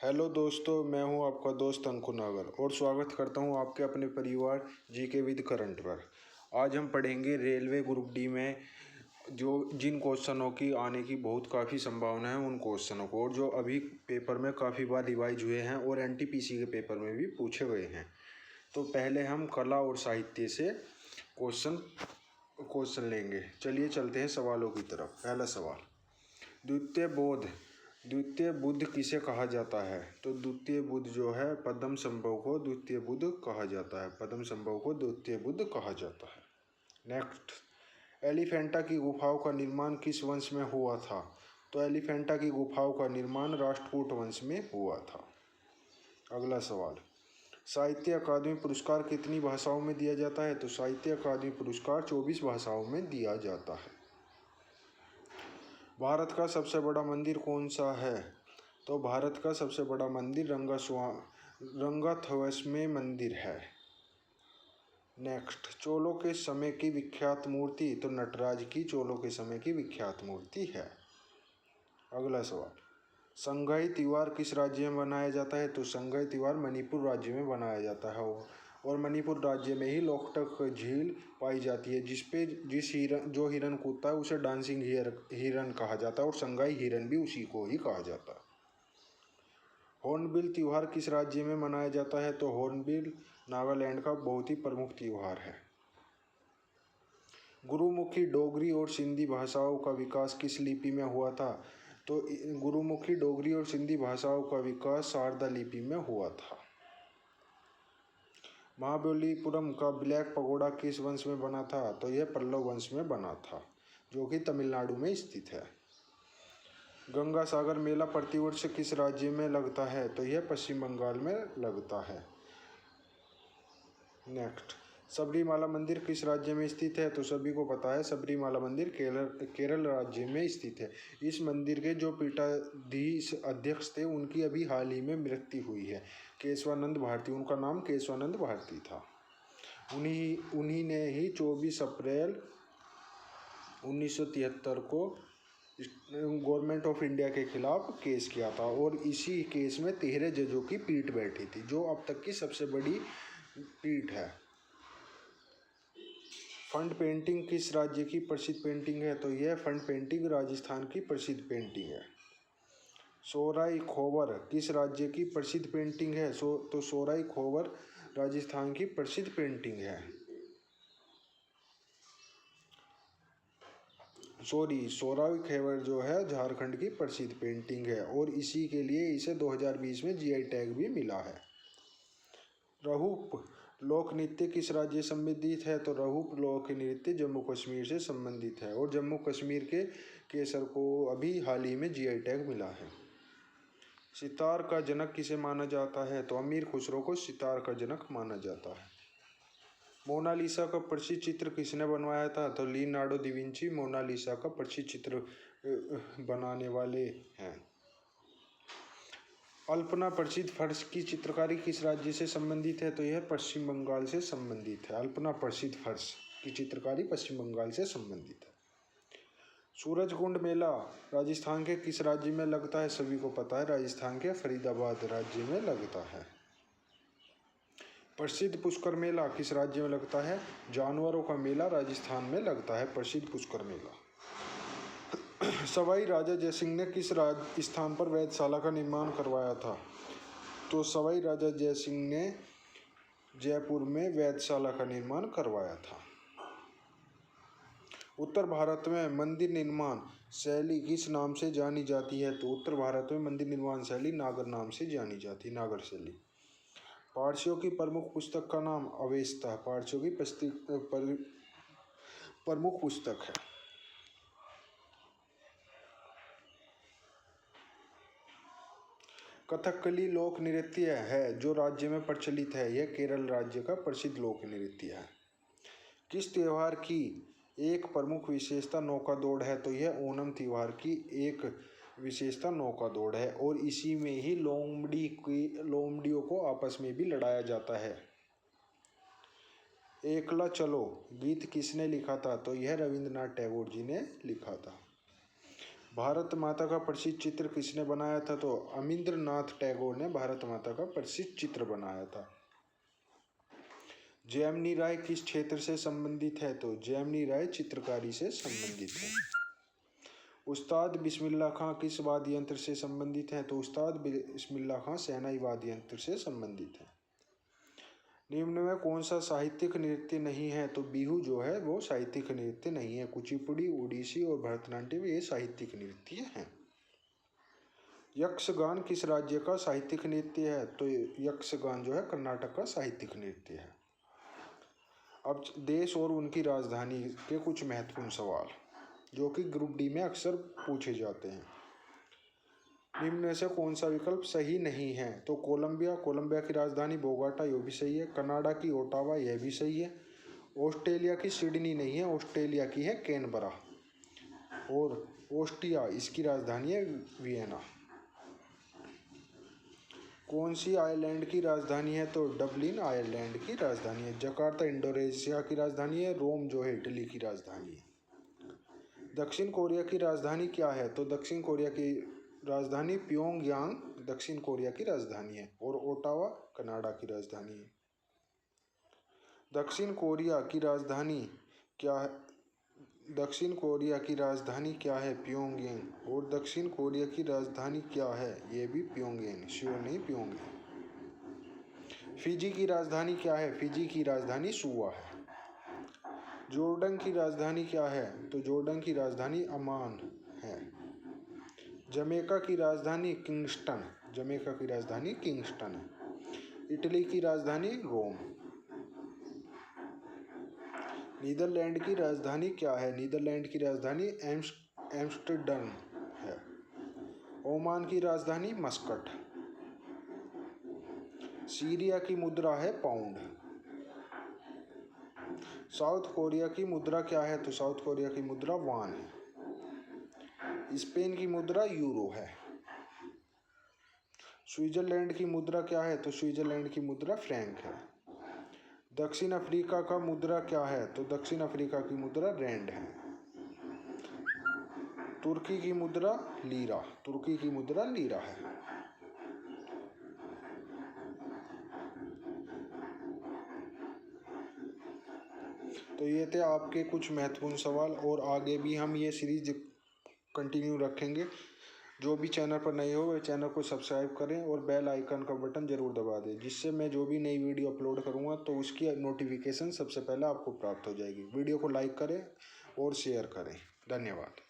Hello दोस्तों, मैं हूं आपका दोस्त अंकुर नागर और स्वागत करता हूं आपके अपने परिवार जीके विद करंट पर। आज हम पढ़ेंगे रेलवे ग्रुप डी में जिन क्वेश्चनों की आने की काफ़ी संभावना है उन क्वेश्चनों को, और जो अभी पेपर में काफ़ी बार रिवाइज हुए हैं और एनटीपीसी के पेपर में भी पूछे गए हैं। तो पहले हम कला और साहित्य से क्वेश्चन लेंगे। चलिए चलते हैं सवालों की तरफ। पहला सवाल, द्वितीय बुद्ध किसे कहा जाता है? तो द्वितीय बुद्ध जो है पद्मसंभव को द्वितीय बुद्ध कहा जाता है। पद्मसंभव को द्वितीय बुद्ध कहा जाता है। नेक्स्ट, एलिफेंटा की गुफाओं का निर्माण किस वंश में हुआ था? तो एलिफेंटा की गुफाओं का निर्माण राष्ट्रकूट वंश में हुआ था। अगला सवाल, साहित्य अकादमी पुरस्कार कितनी भाषाओं में दिया जाता है? तो साहित्य अकादमी पुरस्कार 24 भाषाओं में दिया जाता है। भारत का सबसे बड़ा मंदिर कौन सा है? तो भारत का सबसे बड़ा मंदिर रंगाथवस्मे मंदिर है। नेक्स्ट, चोलों के समय की विख्यात मूर्ति? तो नटराज की चोलों के समय की विख्यात मूर्ति है। अगला सवाल, संगाई त्योहार किस राज्य में मनाया जाता है? तो संगाई त्योहार मणिपुर राज्य में मनाया जाता है और मणिपुर राज्य में ही लोकटक झील पाई जाती है, जो हिरन कूदता है उसे डांसिंग हिरन कहा जाता है और संगाई हिरन भी उसी को ही कहा जाता है। हॉर्नबिल त्योहार किस राज्य में मनाया जाता है? तो हॉर्नबिल नागालैंड का बहुत ही प्रमुख त्योहार है। गुरुमुखी डोगरी और सिंधी भाषाओं का विकास किस लिपि में हुआ था? तो गुरुमुखी डोगरी और सिंधी भाषाओं का विकास शारदा लिपि में हुआ था। महाबलीपुरम का ब्लैक पगोडा किस वंश में बना था? तो यह पल्लव वंश में बना था, जो कि तमिलनाडु में स्थित है। गंगा सागर मेला प्रतिवर्ष किस राज्य में लगता है? तो यह पश्चिम बंगाल में लगता है। नेक्स्ट, सबरीमाला मंदिर किस राज्य में स्थित है? तो सभी को पता है सबरीमाला मंदिर केरल राज्य में स्थित है। इस मंदिर के जो पीठाधीश अध्यक्ष थे उनकी अभी हाल ही में मृत्यु हुई है, केशवानंद भारती। उनका नाम केशवानंद भारती था। उन्हीं ने ही 24 अप्रैल 1973 को गवर्नमेंट ऑफ इंडिया के खिलाफ केस किया था और इसी केस में 13 जजों की पीठ बैठी थी, जो अब तक की सबसे बड़ी पीठ है। फंड पेंटिंग किस राज्य की प्रसिद्ध पेंटिंग है? तो यह फंड पेंटिंग राजस्थान की प्रसिद्ध पेंटिंग है। सोराई खोवर किस राज्य की प्रसिद्ध पेंटिंग है? तो सोराई खोवर राजस्थान की प्रसिद्ध पेंटिंग है। सोराई खोवर जो है झारखंड की प्रसिद्ध पेंटिंग है और इसी के लिए इसे 2020 में जीआई टैग भी मिला है। रहूप लोक नृत्य किस राज्य से संबंधित है? तो रहूप लोक नृत्य जम्मू कश्मीर से संबंधित है और जम्मू कश्मीर के केसर को अभी हाल ही में जीआई टैग मिला है। सितार का जनक किसे माना जाता है? तो अमीर खुसरो को सितार का जनक माना जाता है। मोनालिसा का प्रसिद्ध चित्र किसने बनवाया था? तो लियोनार्डो दा विंची मोनालिसा का प्रसिद्ध चित्र बनाने वाले हैं। अल्पना प्रसिद्ध फर्श की चित्रकारी किस राज्य से संबंधित है? तो यह पश्चिम बंगाल से संबंधित है। अल्पना प्रसिद्ध फर्श की चित्रकारी पश्चिम बंगाल से संबंधित है। सूरजकुंड मेला राजस्थान के किस राज्य में लगता है? सभी को पता है, राजस्थान के फरीदाबाद राज्य में लगता है। प्रसिद्ध पुष्कर मेला किस राज्य में लगता है? जानवरों का मेला राजस्थान में लगता है, प्रसिद्ध पुष्कर मेला। सवाई राजा जयसिंह ने किस स्थान पर वेधशाला का निर्माण करवाया था? तो सवाई राजा जयसिंह ने जयपुर में वेधशाला का निर्माण करवाया था। उत्तर भारत में मंदिर निर्माण शैली किस नाम से जानी जाती है? तो उत्तर भारत में मंदिर निर्माण शैली नागर नाम से जानी जाती है, नागर शैली। पारसियों की प्रमुख पुस्तक का नाम अवेस्ता पारसियों की प्रमुख पुस्तक है। कथकली लोक नृत्य है जो राज्य में प्रचलित है, यह केरल राज्य का प्रसिद्ध लोक नृत्य है। किस त्योहार की एक प्रमुख विशेषता नौका दौड़ है? तो यह ओणम त्योहार की एक विशेषता नौका दौड़ है और इसी में ही लोमड़ियों को आपस में भी लड़ाया जाता है। एकला चलो गीत किसने लिखा था? तो यह रविंद्रनाथ टैगोर जी ने लिखा था। भारत माता का प्रसिद्ध चित्र किसने बनाया था? तो अमिंद्रनाथ टैगोर ने भारत माता का प्रसिद्ध चित्र बनाया था। जैमिनी राय किस क्षेत्र से संबंधित है? तो जैमिनी राय चित्रकारी से संबंधित है। उस्ताद बिस्मिल्लाह खां किस वाद्य यंत्र से संबंधित है? तो उस्ताद बिस्मिल्लाह खां शहनाई वाद्य यंत्र से संबंधित है। निम्न में कौन सा साहित्यिक नृत्य नहीं है? तो बिहू जो है वो साहित्यिक नृत्य नहीं है। कुचिपुड़ी, ओडिसी और भरतनाट्यम ये साहित्यिक नृत्य हैं। यक्षगान किस राज्य का साहित्यिक नृत्य है? तो यक्षगान जो है कर्नाटक का साहित्यिक नृत्य है। अब देश और उनकी राजधानी के कुछ महत्वपूर्ण सवाल जो कि ग्रुप डी में अक्सर पूछे जाते हैं। निम्न में से कौन सा विकल्प सही नहीं है? तो कोलंबिया की राजधानी बोगोटा, ये भी सही है। कनाडा की ओटावा, यह भी सही है। ऑस्ट्रेलिया की सिडनी नहीं है, ऑस्ट्रेलिया की है कैनबरा। और ऑस्ट्रिया, इसकी राजधानी है वियना। कौन सी आयरलैंड की राजधानी है? तो डबलिन आयरलैंड की राजधानी है। जकार्ता इंडोनेशिया की राजधानी है। रोम जो है इटली की राजधानी है। दक्षिण कोरिया की राजधानी क्या है? तो दक्षिण कोरिया की राजधानी प्योंगयांग दक्षिण कोरिया की राजधानी है। और ओटावा कनाडा की राजधानी है। दक्षिण कोरिया की राजधानी क्या है? दक्षिण कोरिया की राजधानी क्या है? प्योंगयांग। और दक्षिण कोरिया की राजधानी क्या है? ये भी प्योंगयांग, श्योर नहीं प्योंगयांग। फिजी की राजधानी क्या है? फिजी की राजधानी सुवा है। जॉर्डन की राजधानी क्या है? तो जॉर्डन की राजधानी अमान है। जमैका की राजधानी किंगस्टन, जमैका की राजधानी किंगस्टन है। इटली की राजधानी रोम। नीदरलैंड की राजधानी क्या है? नीदरलैंड की राजधानी एम्स्टर्डम है। ओमान की राजधानी मस्कट। सीरिया की मुद्रा है पाउंड। साउथ कोरिया की मुद्रा क्या है? तो साउथ कोरिया की मुद्रा वान है। स्पेन की मुद्रा यूरो है। स्विट्जरलैंड की मुद्रा क्या है? तो स्विट्जरलैंड की मुद्रा फ्रैंक है। दक्षिण अफ्रीका का मुद्रा क्या है? तो दक्षिण अफ्रीका की मुद्रा रैंड है। तुर्की की मुद्रा लीरा, तुर्की की मुद्रा लीरा है। तो ये थे आपके कुछ महत्वपूर्ण सवाल और आगे भी हम ये सीरीज कंटिन्यू रखेंगे। जो भी चैनल पर नए हो वे चैनल को सब्सक्राइब करें और बेल आइकन का बटन ज़रूर दबा दें, जिससे मैं जो भी नई वीडियो अपलोड करूँगा तो उसकी नोटिफिकेशन सबसे पहले आपको प्राप्त हो जाएगी। वीडियो को लाइक करें और शेयर करें। धन्यवाद।